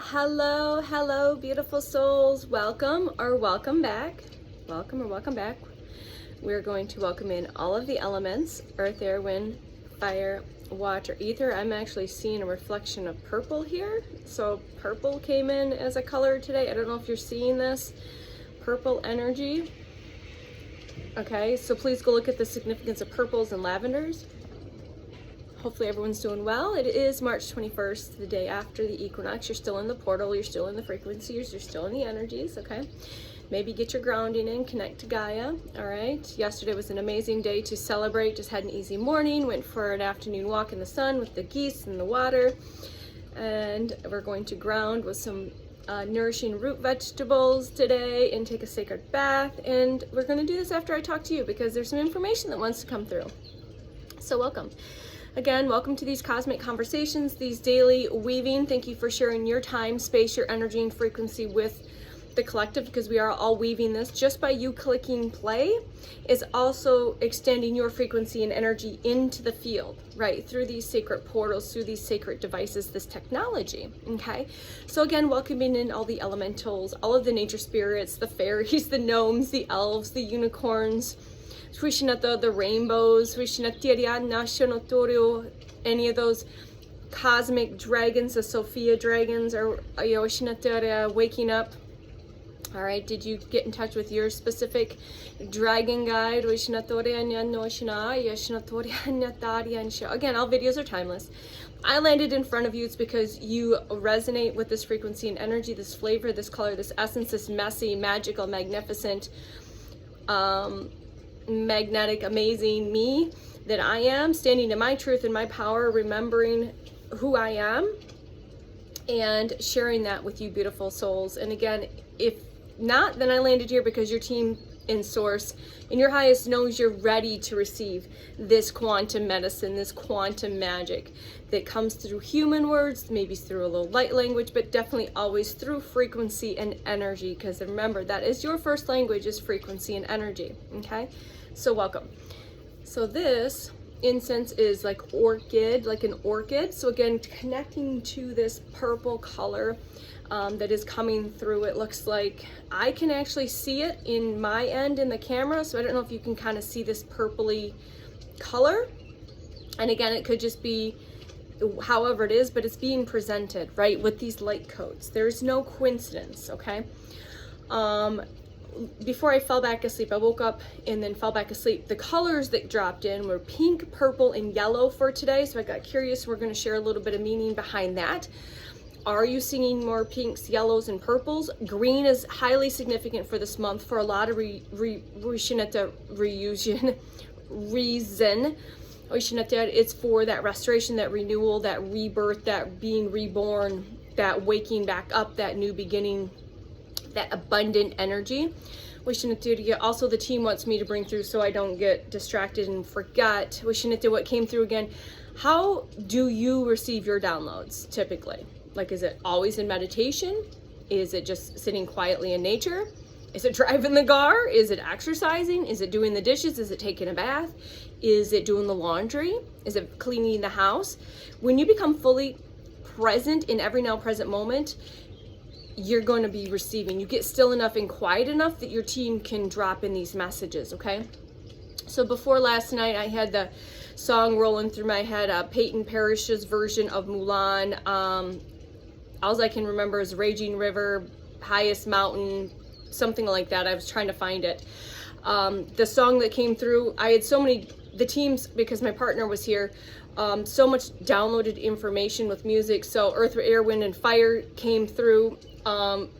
Hello, hello, beautiful souls. Welcome or welcome back. Welcome or welcome back. We're going to welcome in all of the elements: earth, air, wind, fire, water, ether. I'm actually seeing a reflection of purple here. So purple came in as a color today. I don't know if you're seeing this. Purple energy. Okay, so please go look at the significance of purples and lavenders. Hopefully everyone's doing well. It is March 21st, the day after the equinox. You're still in the portal, you're still in the frequencies, you're still in the energies, okay? Maybe get your grounding in, connect to Gaia, all right? Yesterday was an amazing day to celebrate. Just had an easy morning, went for an afternoon walk in the sun with the geese in the water. And we're going to ground with some nourishing root vegetables today and take a sacred bath. And we're gonna do this after I talk to you because there's some information that wants to come through. So welcome. Again, welcome to these cosmic conversations, these daily weaving. Thank you for sharing your time, space, your energy, and frequency with the collective, because we are all weaving this. Just by you clicking play is also extending your frequency and energy into the field, right? Through these sacred portals, through these sacred devices, this technology, okay? So again, welcoming in all the elementals, all of the nature spirits, the fairies, the gnomes, the elves, the unicorns, the rainbows, any of those cosmic dragons, the Sophia dragons, or waking up. All right, did you get in touch with your specific dragon guide? Again, all videos are timeless. I landed in front of you. It's because you resonate with this frequency and energy, this flavor, this color, this essence, this messy, magical, magnificent, magnetic, amazing me that I am, standing in my truth and my power, remembering who I am and sharing that with you beautiful souls. And again, if not, then I landed here because your team in source and your highest knows you're ready to receive this quantum medicine, this quantum magic that comes through human words, maybe through a little light language, but definitely always through frequency and energy, because remember, that is your first language, is frequency and energy. Okay, so welcome. So this incense is like orchid, like an orchid. So again, connecting to this purple color that is coming through. It looks like I can actually see it in my end in the camera, so I don't know if you can kind of see this purpley color. And again, it could just be however it is, but it's being presented, right, with these light codes. There's no coincidence, okay? Before I fell back asleep, I woke up and then fell back asleep. The colors that dropped in were pink, purple, and yellow for today, so I got curious. We're going to share a little bit of meaning behind that. Are you seeing more pinks, yellows, and purples? Green is highly significant for this month for a lot of reason. It's for that restoration, that renewal, that rebirth, that being reborn, that waking back up, that new beginning, that abundant energy. Also, the team wants me to bring through so I don't get distracted and forget. What came through again. How do you receive your downloads typically? Like, is it always in meditation? Is it just sitting quietly in nature? Is it driving the car? Is it exercising? Is it doing the dishes? Is it taking a bath? Is it doing the laundry? Is it cleaning the house? When you become fully present in every now present moment, you're going to be receiving. You get still enough and quiet enough that your team can drop in these messages, okay? So before last night, I had the song rolling through my head, Peyton Parrish's version of Mulan. All I can remember is Raging River, Highest Mountain, something like that. I was trying to find it. The song that came through, I had so many, the teams, because my partner was here, so much downloaded information with music. So Earth, Air, Wind, and Fire came through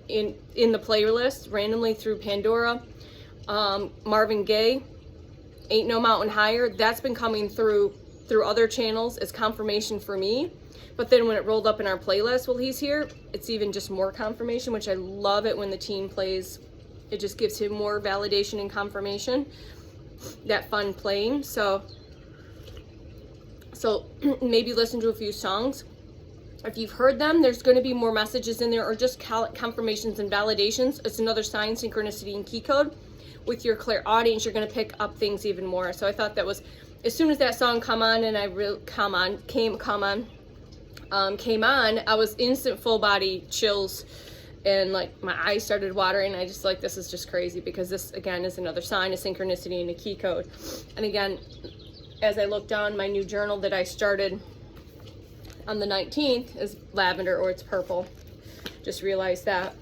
in the playlist randomly through Pandora. Marvin Gaye, Ain't No Mountain Higher, that's been coming through other channels as confirmation for me. But then when it rolled up in our playlist while he's here, it's even just more confirmation, which I love it when the team plays. It just gives him more validation and confirmation, that fun playing. So maybe listen to a few songs. If you've heard them, there's going to be more messages in there, or just confirmations and validations. It's another sign, synchronicity, and key code. With your clairaudience, you're going to pick up things even more. So I thought that was, as soon as that song come on, and came on, I was instant full body chills, and like my eyes started watering. I just like, this is just crazy, because this again is another sign of synchronicity and a key code. And again, as I look down my new journal that I started on the 19th is lavender, or it's purple. Just realized that.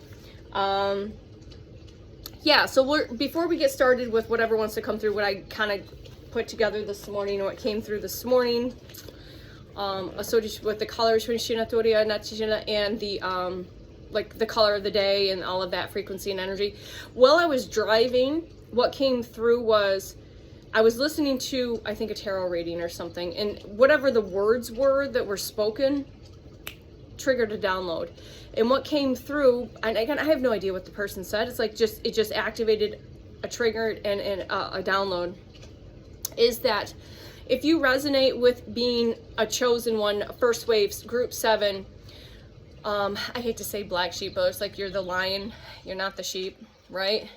Yeah, so before we get started with whatever wants to come through, what I kind of put together this morning, or what came through this morning, so just with the colors and the like the color of the day and all of that frequency and energy. While I was driving, what came through was, I was listening to, I think, a tarot reading or something, and whatever the words were that were spoken triggered a download. And what came through, and again, I have no idea what the person said. It's like it just activated a trigger and a download. Is that if you resonate with being a chosen one, first waves, group 7, I hate to say black sheep, but it's like you're the lion, you're not the sheep, right?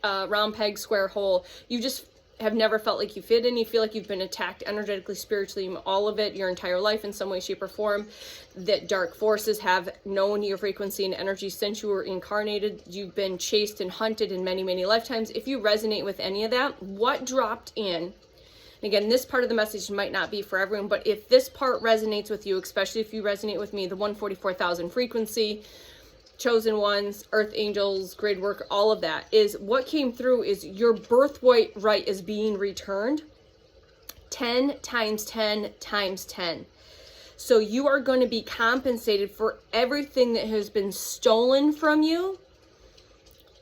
Round peg, square hole. You just have never felt like you fit in. You feel like you've been attacked energetically, spiritually, all of it, your entire life in some way, shape, or form. That dark forces have known your frequency and energy since you were incarnated. You've been chased and hunted in many, many lifetimes. If you resonate with any of that, what dropped in, again, this part of the message might not be for everyone, but if this part resonates with you, especially if you resonate with me, the 144,000 frequency, chosen ones, earth angels, grid work, all of that, is what came through is your birthright is being returned 10 times 10 times 10. So you are going to be compensated for everything that has been stolen from you,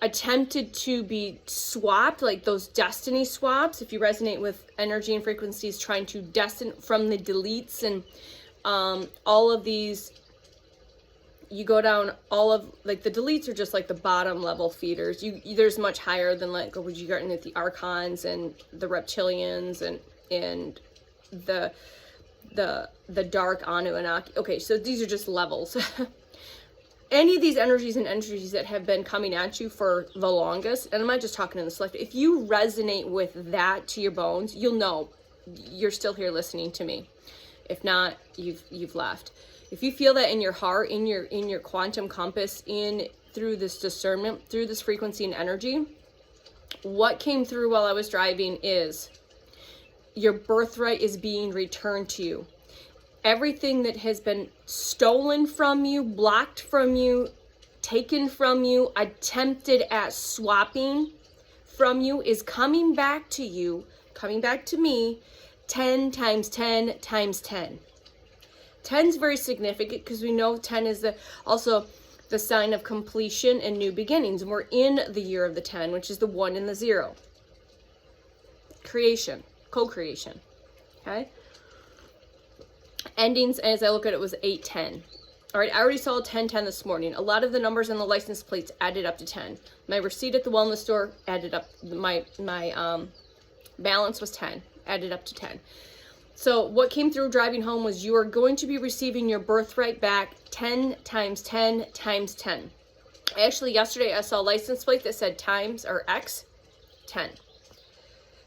attempted to be swapped, like those destiny swaps. If you resonate with energy and frequencies, trying to destine from the deletes and all of these, you go down all of, like the deletes are just like the bottom level feeders. There's much higher than like what you got into the archons and the reptilians and the dark Anunnaki. Okay, so these are just levels. Any of these energies and entities that have been coming at you for the longest, and I'm not just talking in this life, if you resonate with that to your bones, you'll know you're still here listening to me. If not, you've left. If you feel that in your heart, in your quantum compass, through this discernment, through this frequency and energy, what came through while I was driving is your birthright is being returned to you. Everything that has been stolen from you, blocked from you, taken from you, attempted at swapping from you is coming back to you, coming back to me, 10 times 10 times 10. 10 is very significant because we know 10 is also the sign of completion and new beginnings. And we're in the year of the 10, which is the 1 and the 0. Creation, co-creation, okay? Endings, as I look at it, was 8-10. All right, I already saw 10-10 this morning. A lot of the numbers on the license plates added up to 10. My receipt at the wellness store added up, my balance was 10, added up to 10. So what came through driving home was you are going to be receiving your birthright back 10 times 10 times 10. Actually, yesterday I saw a license plate that said times or X 10.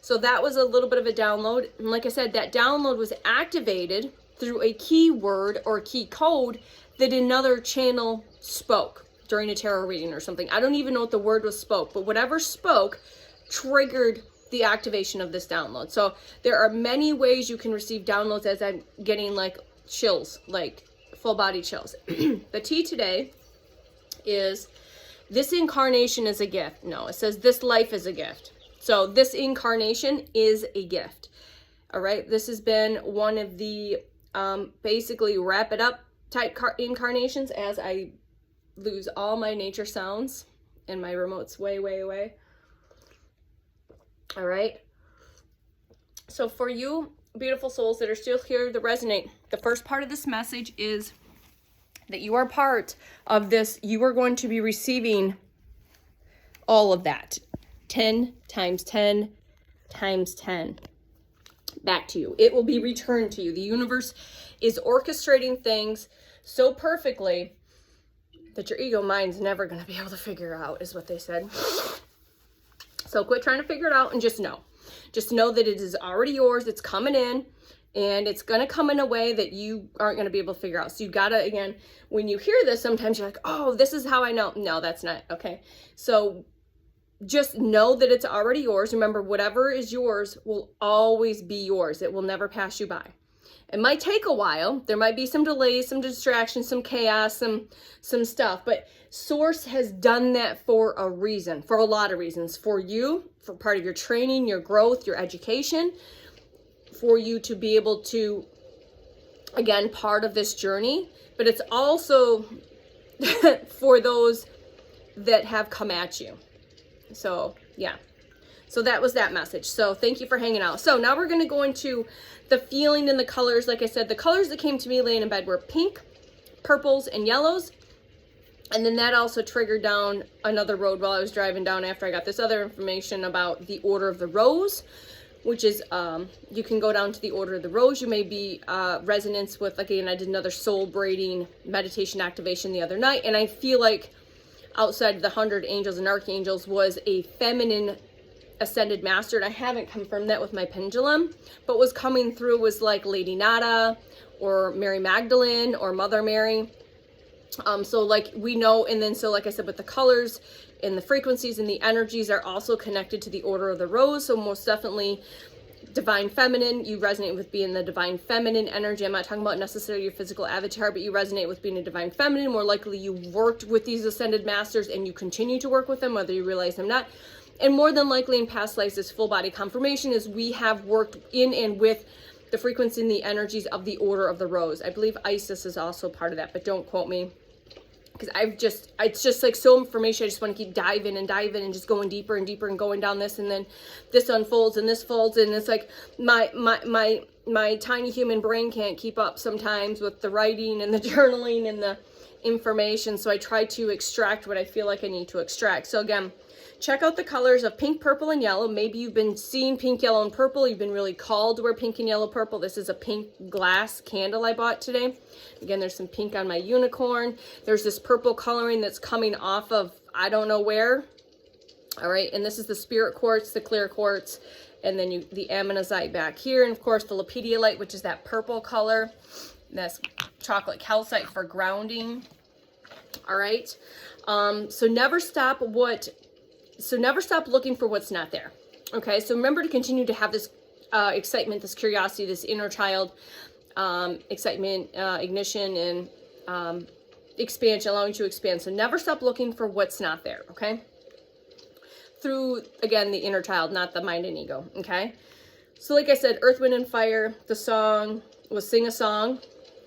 So that was a little bit of a download. And like I said, that download was activated through a keyword or key code that another channel spoke during a tarot reading or something. I don't even know what the word was spoke, but whatever spoke triggered the activation of this download. So there are many ways you can receive downloads, as I'm getting like chills, like full body chills. The T today is this incarnation is a gift. No, it says this life is a gift. So this incarnation is a gift. All right. This has been one of the basically wrap it up type incarnations as I lose all my nature sounds and my remote's way, way away. All right. So for you beautiful souls that are still here to resonate, the first part of this message is that you are part of this. You are going to be receiving all of that 10 times 10 times 10 back to you. It will be returned to you. The universe is orchestrating things so perfectly that your ego mind's never going to be able to figure out, is what they said. So quit trying to figure it out and just know. Just know that it is already yours. It's coming in. And it's going to come in a way that you aren't going to be able to figure out. So you got to, again, when you hear this, sometimes you're like, oh, this is how I know. No, that's not. Okay. So just know that it's already yours. Remember, whatever is yours will always be yours. It will never pass you by. It might take a while. There might be some delays, some distractions, some chaos, some stuff. But Source has done that for a reason, for a lot of reasons. For you, for part of your training, your growth, your education, for you to be able to, again, part of this journey. But it's also for those that have come at you. So, yeah. So that was that message. So thank you for hanging out. So now we're going to go into the feeling and the colors. Like I said, the colors that came to me laying in bed were pink, purples, and yellows. And then that also triggered down another road while I was driving down after I got this other information about the Order of the Rose, which is, you can go down to the Order of the Rose. You may be resonance with, like, again, I did another soul braiding meditation activation the other night. And I feel like outside of the 100 angels and archangels was a feminine ascended master, and I haven't confirmed that with my pendulum, but was coming through was like Lady Nada or Mary Magdalene or Mother Mary. So like we know, and then so like I said, with the colors and the frequencies and the energies are also connected to the Order of the Rose. So most definitely divine feminine, you resonate with being the divine feminine energy. I'm not talking about necessarily your physical avatar, but you resonate with being a divine feminine. More likely you worked with these ascended masters and you continue to work with them, whether you realize them or not. And more than likely in past lives, this full body confirmation is we have worked in and with the frequency and the energies of the Order of the Rose. I believe Isis is also part of that, but don't quote me. Because it's just like so information. I just want to keep diving and just going deeper and deeper and going down this, and then this unfolds and this folds, and it's like my tiny human brain can't keep up sometimes with the writing and the journaling and the information. So I try to extract what I feel like I need to extract. So again, check out the colors of pink, purple, and yellow. Maybe you've been seeing pink, yellow, and purple. You've been really called to wear pink and yellow, purple. This is a pink glass candle I bought today. Again, there's some pink on my unicorn. There's this purple coloring that's coming off of I don't know where. All right, and this is the spirit quartz, the clear quartz, and then the ammonite back here. And of course, the lepidolite, which is that purple color. That's chocolate calcite for grounding. All right, so never stop looking for what's not there. Okay, so remember to continue to have this excitement, this curiosity, this inner child excitement, ignition, and expansion, allowing you to expand. So never stop looking for what's not there, okay? Through, again, the inner child, not the mind and ego, okay? So like I said, Earth, Wind, and Fire, the song was Sing a Song.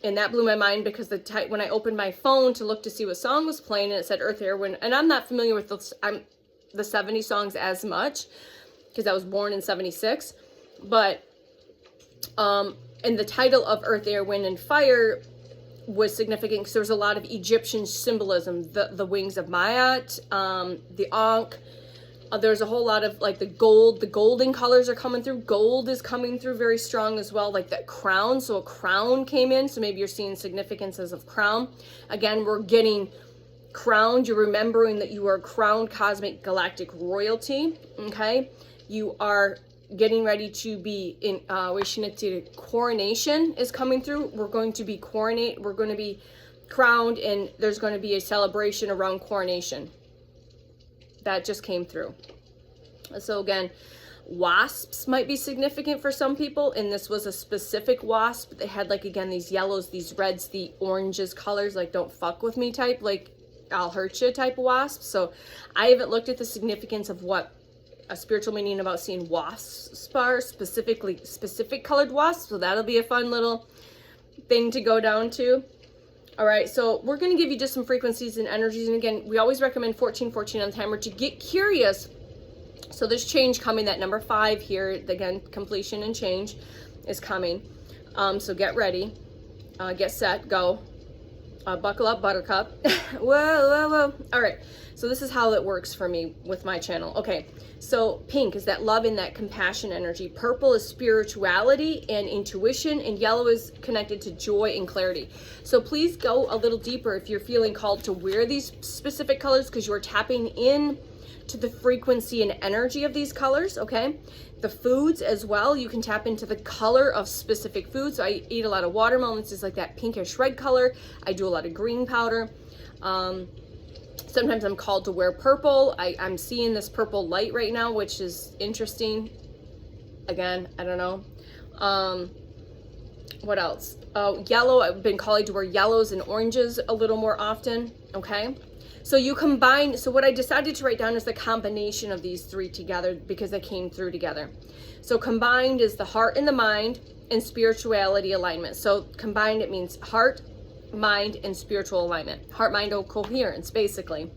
And that blew my mind because when I opened my phone to look to see what song was playing, and it said Earth, Air, Wind, and I'm not familiar with the 70 songs as much because I was born in 76, but and the title of Earth, Air, Wind, and Fire was significant because there was a lot of Egyptian symbolism, the wings of Maat, the Ankh. There's a whole lot of like the golden colors are coming through. Gold is coming through very strong as well, like that crown. So a crown came in, so maybe you're seeing significances of crown. Again, we're getting crowned. You're remembering that you are crowned cosmic galactic royalty. Okay, you are getting ready to be in coronation is coming through. We're going to be crowned, and there's going to be a celebration around coronation. That just came through. So again, wasps might be significant for some people, and this was a specific wasp. They had like, again, these yellows, these reds, the oranges colors, like don't fuck with me type, like I'll hurt you type of wasp. So I haven't looked at the significance of what a spiritual meaning about seeing wasps are, specific colored wasps. So that'll be a fun little thing to go down to. All right, so we're going to give you just some frequencies and energies. And again, we always recommend 1414 on the timer to get curious. So there's change coming, that number 5 here. Again, completion and change is coming. So get ready, get set, go. Buckle up, buttercup. Whoa. All right, so this is how it works for me with my channel. Okay, so pink is that love and that compassion energy. Purple is spirituality and intuition, and yellow is connected to joy and clarity. So please go a little deeper if you're feeling called to wear these specific colors, because you're tapping in to the frequency and energy of these colors, okay? The foods as well, you can tap into the color of specific foods. So I eat a lot of watermelon, it's just like that pinkish red color. I do a lot of green powder. Sometimes I'm called to wear purple. I'm seeing this purple light right now, which is interesting. Again, I don't know. What else? Yellow, I've been called to wear yellows and oranges a little more often, okay? So you combine, so what I decided to write down is the combination of these three together because they came through together. So combined is the heart and the mind and spirituality alignment. So combined, it means heart, mind, and spiritual alignment. Heart, mind, coherence, basically.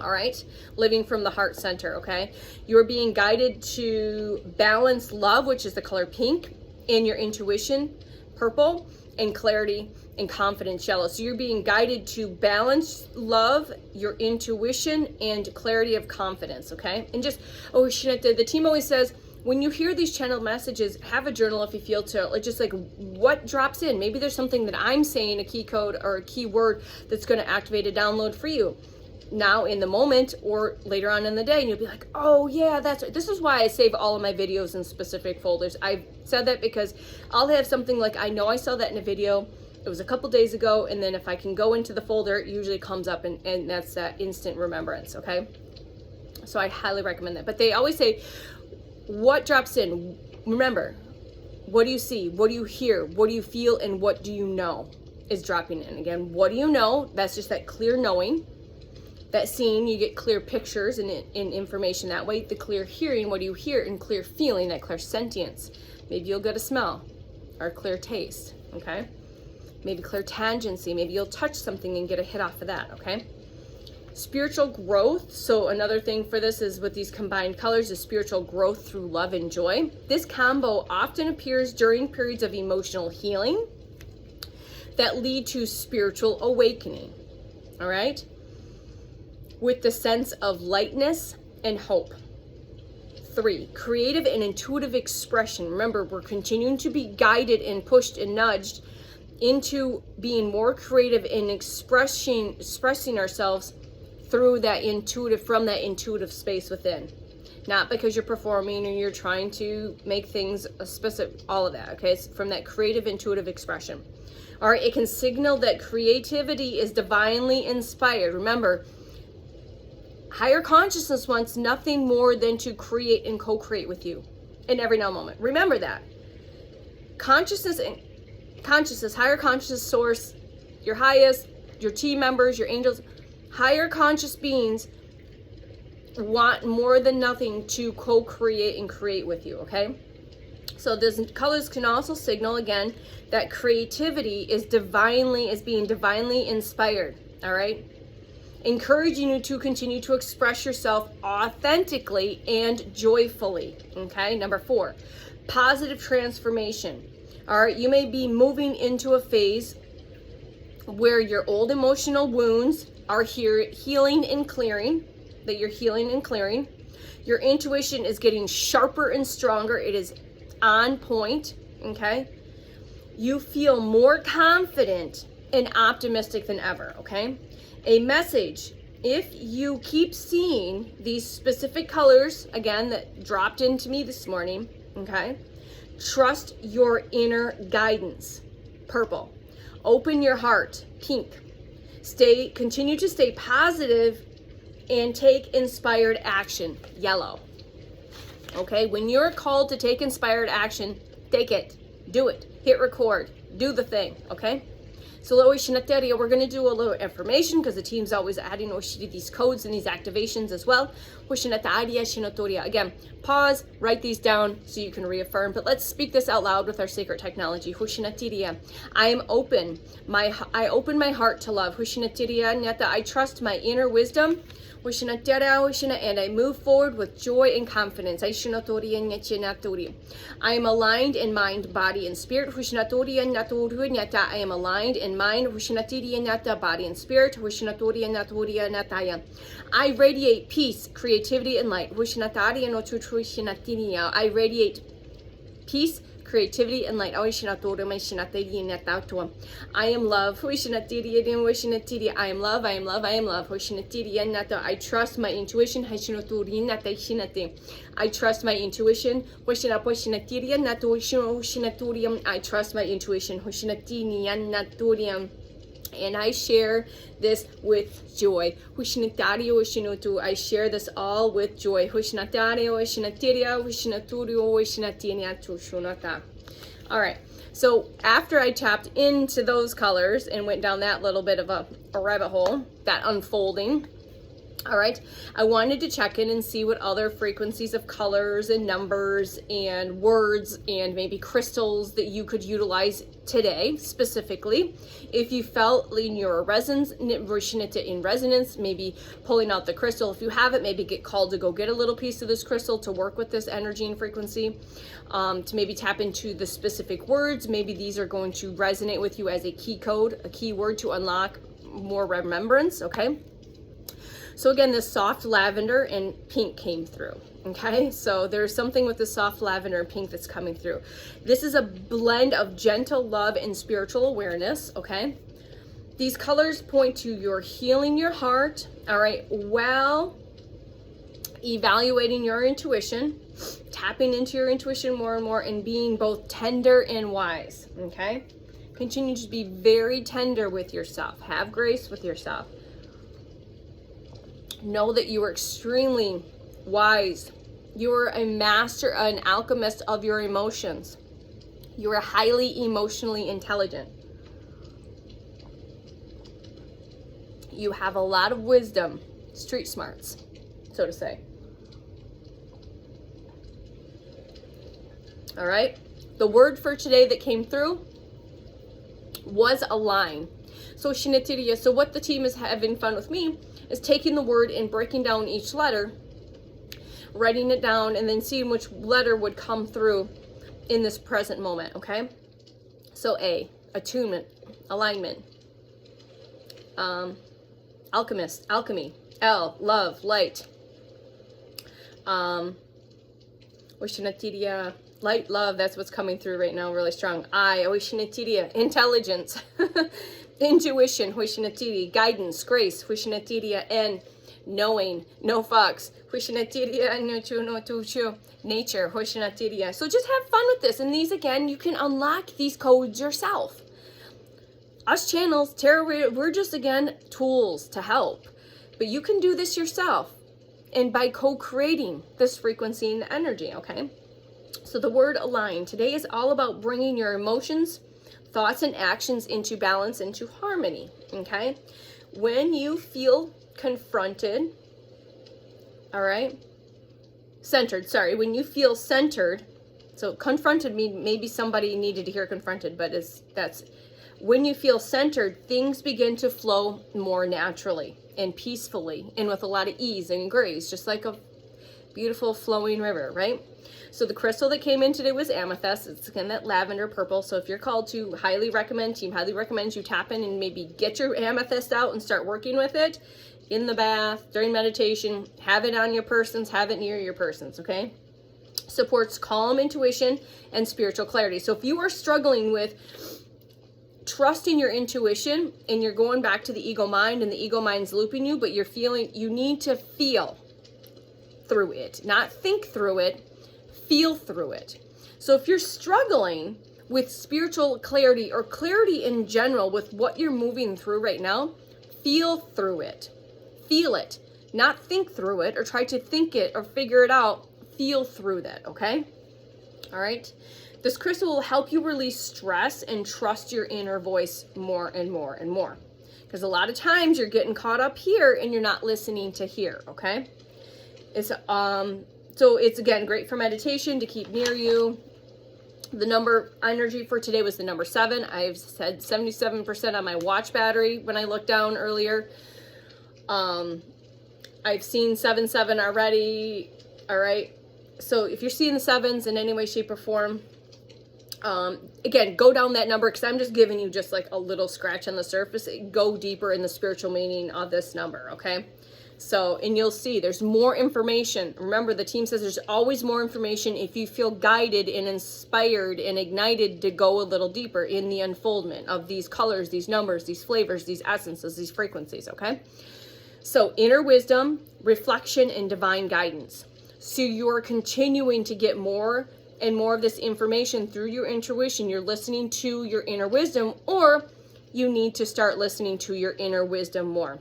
All right, living from the heart center, okay? You're being guided to balance love, which is the color pink, and your intuition, purple, and clarity and confidence, yellow. So you're being guided to balance love, your intuition, and clarity of confidence, okay? And just, the team always says, when you hear these channeled messages, have a journal if you feel to, like, just like what drops in. Maybe there's something that I'm saying, a key code or a key word that's going to activate a download for you now in the moment or later on in the day, and you'll be like, oh yeah, that's right. This is why I save all of my videos in specific folders. I said that because I'll have something like, I know I saw that in a video, it was a couple days ago, and then if I can go into the folder, it usually comes up, and that's that instant remembrance, okay? So I highly recommend that. But they always say, what drops in? Remember, what do you see? What do you hear? What do you feel? And what do you know is dropping in. Again, what do you know? That's just that clear knowing. That seeing, you get clear pictures and information that way. The clear hearing, what do you hear? And clear feeling, that clear sentience. Maybe you'll get a smell or a clear taste, okay? Maybe clear tangency. Maybe you'll touch something and get a hit off of that, okay? Spiritual growth. So another thing for this is with these combined colors is spiritual growth through love and joy. This combo often appears during periods of emotional healing that lead to spiritual awakening, all right? With the sense of lightness and hope. 3, creative and intuitive expression. Remember, we're continuing to be guided and pushed and nudged into being more creative in expressing ourselves through that from that intuitive space within. Not because you're performing or you're trying to make things a specific, all of that, okay? It's from that creative, intuitive expression. All right, it can signal that creativity is divinely inspired. Remember, higher consciousness wants nothing more than to create and co-create with you in every now moment. Remember that. Consciousness, higher consciousness source, your highest, your team members, your angels, higher conscious beings want more than nothing to co-create and create with you, okay? So these colors can also signal, again, that creativity is being divinely inspired, all right? Encouraging you to continue to express yourself authentically and joyfully, okay? Number 4, positive transformation. All right, you may be moving into a phase where your old emotional wounds are healing and clearing, that you're healing and clearing. Your intuition is getting sharper and stronger. It is on point, okay? You feel more confident and optimistic than ever, okay? A message, if you keep seeing these specific colors, again, that dropped into me this morning, okay? Trust your inner guidance, purple. Open your heart, pink. Continue to stay positive and take inspired action, yellow. Okay, when you're called to take inspired action, take it, do it, hit record, do the thing, okay? So we're going to do a little information because the team's always adding these codes and these activations as well. Again, pause, write these down so you can reaffirm, but let's speak this out loud with our sacred technology. I am open. I open my heart to love. I trust my inner wisdom. And I move forward with joy and confidence. I am aligned in mind, body, and spirit. I am aligned in mind, body, and spirit. I radiate peace, creativity, and light. I radiate peace, creativity, and light. I am love. I am love. I am love. I am love. I trust my intuition. I trust my intuition. I trust my intuition. And I share this with joy. I share this all with joy. All right. So after I tapped into those colors and went down that little bit of a rabbit hole, that unfolding, all right, I wanted to check in and see what other frequencies of colors and numbers and words and maybe crystals that you could utilize today specifically. If you felt in your resonance, in resonance, maybe pulling out the crystal. If you haven't, maybe get called to go get a little piece of this crystal to work with this energy and frequency, to maybe tap into the specific words. Maybe these are going to resonate with you as a key code, a key word to unlock more remembrance, okay? So again, this soft lavender and pink came through, okay? So there's something with the soft lavender and pink that's coming through. This is a blend of gentle love and spiritual awareness, okay? These colors point to your healing your heart, all right, while evaluating your intuition, tapping into your intuition more and more, and being both tender and wise, okay? Continue to be very tender with yourself. Have grace with yourself. Know that you are extremely wise. You are a master, an alchemist of your emotions. You are highly emotionally intelligent. You have a lot of wisdom, street smarts, so to say. All right. The word for today that came through was align. So Shinatiriya, so what the team is having fun with me is taking the word and breaking down each letter, writing it down, and then seeing which letter would come through in this present moment, okay? So A, attunement, alignment. Alchemist, alchemy. L, love, light. Vishnatiriya, light, love, that's what's coming through right now, really strong. I, Vishnatiriya, intelligence. Intuition, Vishnatiriya, guidance, grace, Vishnatiriya, and knowing, no fucks, Vishnatiriya, no chu, nature, Vishnatiriya. So just have fun with this, and these again, you can unlock these codes yourself. Us channels, tarot, we're just again tools to help, but you can do this yourself, and by co-creating this frequency and energy, okay? So the word align today is all about bringing your emotions, thoughts, and actions into balance, into harmony, okay? When you feel confronted, all right, centered, sorry, when you feel centered, so confronted, maybe somebody needed to hear confronted, but that's when you feel centered, things begin to flow more naturally and peacefully and with a lot of ease and grace, just like a beautiful flowing river, right? So the crystal that came in today was amethyst. It's again that lavender purple. So if you're called to, team highly recommends you tap in and maybe get your amethyst out and start working with it in the bath, during meditation. Have it on your persons, have it near your persons, okay? Supports calm intuition and spiritual clarity. So if you are struggling with trusting your intuition and you're going back to the ego mind and the ego mind's looping you, but you're feeling, you need to feel through it, not think through it, feel through it. So if you're struggling with spiritual clarity or clarity in general with what you're moving through right now, feel through it. Feel it. Not think through it or try to think it or figure it out. Feel through that, okay? All right? This crystal will help you release stress and trust your inner voice more and more and more. Because a lot of times you're getting caught up here and you're not listening to here, okay? So it's again great for meditation to keep near you. The number energy for today was the number 7. I've said 77% on my watch battery when I looked down earlier. I've seen 7 already. All right. So if you're seeing the 7s in any way, shape, or form, Again, go down that number because I'm just giving you just like a little scratch on the surface. Go deeper in the spiritual meaning of this number, okay? So, and you'll see there's more information. Remember, the team says there's always more information if you feel guided and inspired and ignited to go a little deeper in the unfoldment of these colors, these numbers, these flavors, these essences, these frequencies, okay? So, inner wisdom, reflection, and divine guidance. So you're continuing to get more and more of this information through your intuition. You're listening to your inner wisdom, or you need to start listening to your inner wisdom more.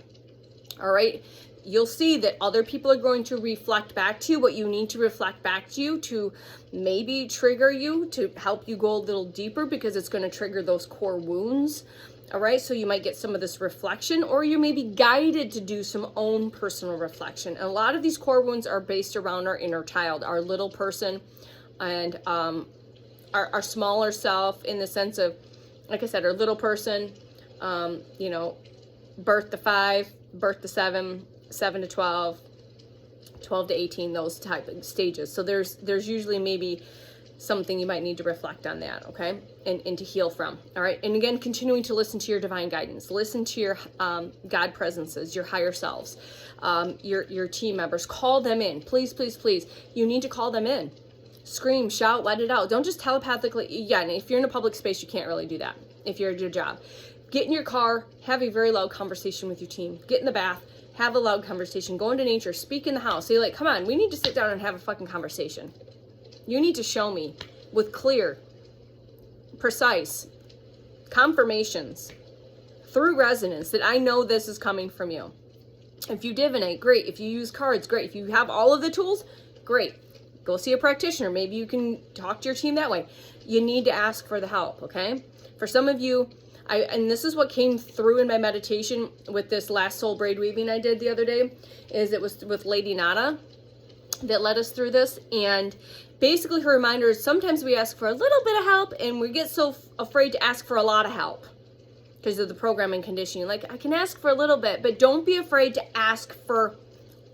All right. You'll see that other people are going to reflect back to you what you need to reflect back to you to maybe trigger you, to help you go a little deeper, because it's going to trigger those core wounds. All right. So you might get some of this reflection, or you may be guided to do some own personal reflection. And a lot of these core wounds are based around our inner child, our little person, and our smaller self, in the sense of, like I said, our little person, you know, birth to 5, birth to 7, 7 to 12, 12 to 18, those type of stages. So there's usually maybe something you might need to reflect on that, okay, and to heal from. All right. And again, continuing to listen to your divine guidance, listen to your God presences, your higher selves, your team members. Call them in, please, please, please. You need to call them in. Scream, shout, let it out. Don't just telepathically. Yeah, and if you're in a public space, you can't really do that if you're at your job. Get in your car, have a very loud conversation with your team. Get in the bath, have a loud conversation. Go into nature, speak in the house. Say, like, come on, we need to sit down and have a fucking conversation. You need to show me with clear, precise confirmations through resonance that I know this is coming from you. If you divinate, great. If you use cards, great. If you have all of the tools, great. Go see a practitioner. Maybe you can talk to your team that way. You need to ask for the help, okay? For some of you, and this is what came through in my meditation with this last soul braid weaving I did the other day, is it was with Lady Nada that led us through this. And basically her reminder is sometimes we ask for a little bit of help and we get so afraid to ask for a lot of help because of the programming conditioning. Like, I can ask for a little bit, but don't be afraid to ask for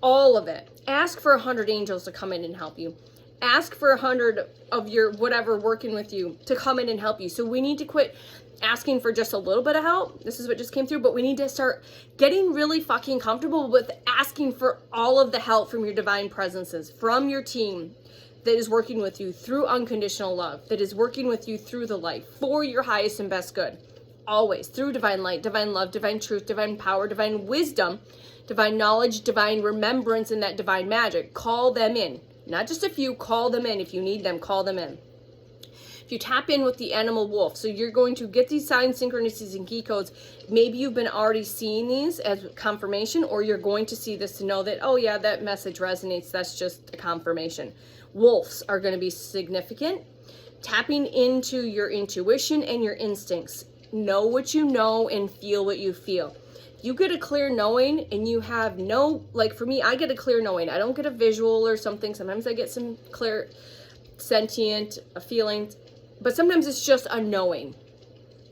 all of it. Ask for 100 angels to come in and help you. Ask for 100 of your whatever working with you to come in and help you. So we need to quit asking for just a little bit of help. This is what just came through, but we need to start getting really fucking comfortable with asking for all of the help from your divine presences, from your team that is working with you through unconditional love, that is working with you through the light for your highest and best good. Always through divine light, divine love, divine truth, divine power, divine wisdom, divine knowledge, divine remembrance, and that divine magic. Call them in. Not just a few, call them in. If you need them, call them in. If you tap in with the animal wolf, so you're going to get these signs, synchronicities, and key codes. Maybe you've been already seeing these as confirmation, or you're going to see this to know that, oh yeah, that message resonates. That's just a confirmation. Wolves are going to be significant. Tapping into your intuition and your instincts. Know what you know and feel what you feel. You get a clear knowing and you have no, like for me, I get a clear knowing. I don't get a visual or something. Sometimes I get some clear sentient feelings, but sometimes it's just a knowing.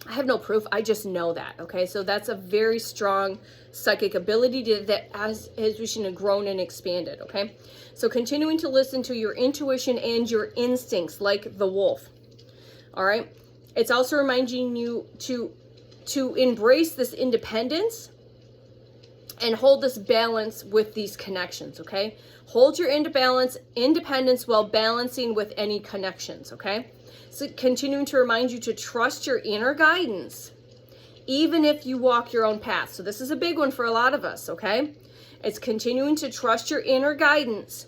I have no proof. I just know that. Okay. So that's a very strong psychic ability that as we should have grown and expanded. Okay. So continuing to listen to your intuition and your instincts like the wolf. All right. It's also reminding you to embrace this independence and hold this balance with these connections, okay? Hold your independence while balancing with any connections, okay? So continuing to remind you to trust your inner guidance, even if you walk your own path. So this is a big one for a lot of us, okay? It's continuing to trust your inner guidance,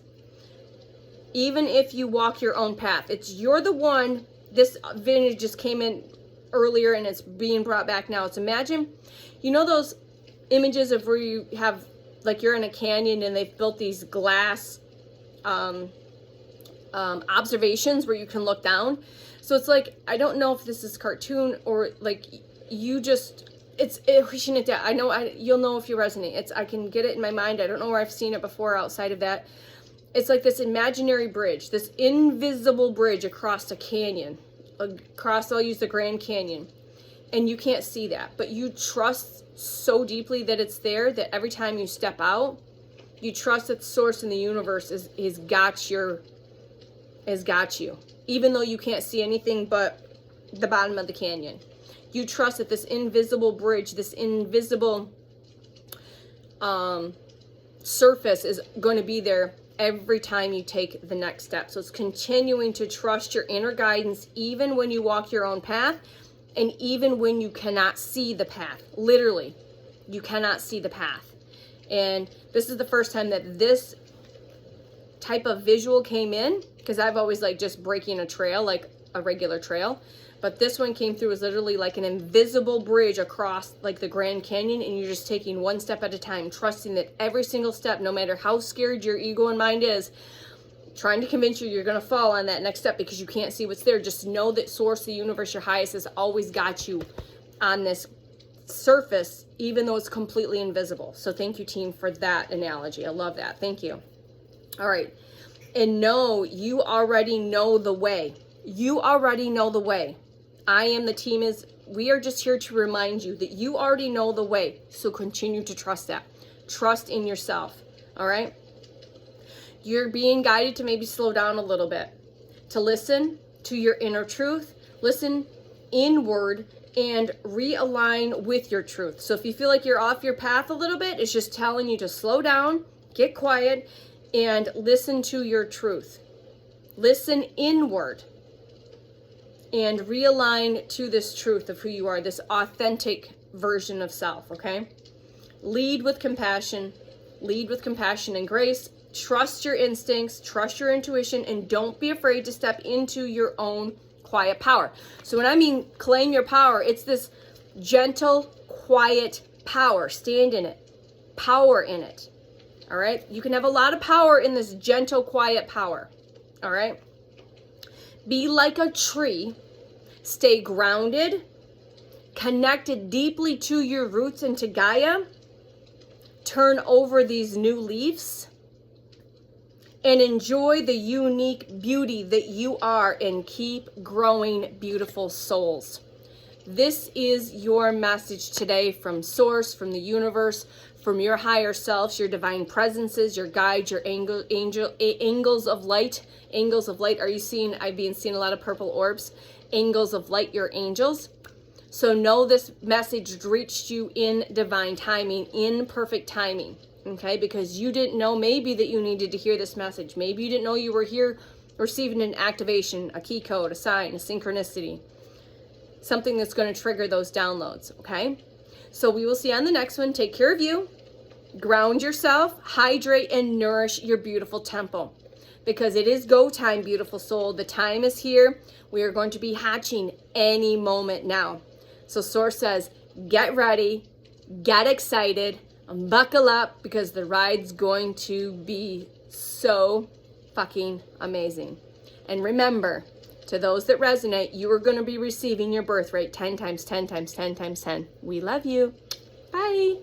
even if you walk your own path. You're the one. This vintage just came in earlier and it's being brought back now. It's imagine, you know those images of where you have, like you're in a canyon and they've built these glass observations where you can look down. So it's like, I don't know if this is cartoon or like you just, I know you'll know if you resonate. I can get it in my mind. I don't know where I've seen it before outside of that. It's like this imaginary bridge, this invisible bridge across a canyon, I'll use the Grand Canyon, and you can't see that, but you trust so deeply that it's there that every time you step out, you trust that the source in the universe has got you, even though you can't see anything but the bottom of the canyon. You trust that this invisible bridge, this invisible surface is going to be there every time you take the next step. So it's continuing to trust your inner guidance, even when you walk your own path, and even when you cannot see the path. Literally, you cannot see the path. And this is the first time that this type of visual came in, because I've always like just breaking a trail, like a regular trail. But this one came through as literally like an invisible bridge across like the Grand Canyon, and you're just taking one step at a time, trusting that every single step, no matter how scared your ego and mind is, trying to convince you you're going to fall on that next step because you can't see what's there. Just know that Source, the universe, your highest, has always got you on this surface, even though it's completely invisible. So thank you, team, for that analogy. I love that. Thank you. All right. And know you already know the way. You already know the way. I am, the team is, we are just here to remind you that you already know the way. So continue to trust that. Trust in yourself. All right. You're being guided to maybe slow down a little bit, to listen to your inner truth, listen inward, and realign with your truth. So if you feel like you're off your path a little bit, it's just telling you to slow down, get quiet, and listen to your truth. Listen inward and realign to this truth of who you are, this authentic version of self, okay? Lead with compassion and grace. Trust your instincts, trust your intuition, and don't be afraid to step into your own quiet power. So when I mean claim your power, it's this gentle, quiet power. Stand in it. Power in it. All right? You can have a lot of power in this gentle, quiet power. All right? Be like a tree. Stay grounded, connected deeply to your roots and to Gaia. Turn over these new leaves and enjoy the unique beauty that you are, and keep growing, beautiful souls. This is your message today from Source, from the universe, from your higher selves, your divine presences, your guides, your angels of light. Angels of light. Are you seeing? I've been seeing a lot of purple orbs. Angels of light, your angels. So know this message reached you in divine timing, in perfect timing. Okay, because you didn't know maybe that you needed to hear this message. Maybe you didn't know you were here receiving an activation, a key code, a sign, a synchronicity, something that's going to trigger those downloads. Okay, so we will see you on the next one. Take care of you, ground yourself, hydrate, and nourish your beautiful temple, because it is go time, beautiful soul. The time is here. We are going to be hatching any moment now. So Source says, get ready, get excited, buckle up, because the ride's going to be so fucking amazing. And remember, to those that resonate, you are going to be receiving your birthright 10 times 10 times 10 times 10. We love you. Bye.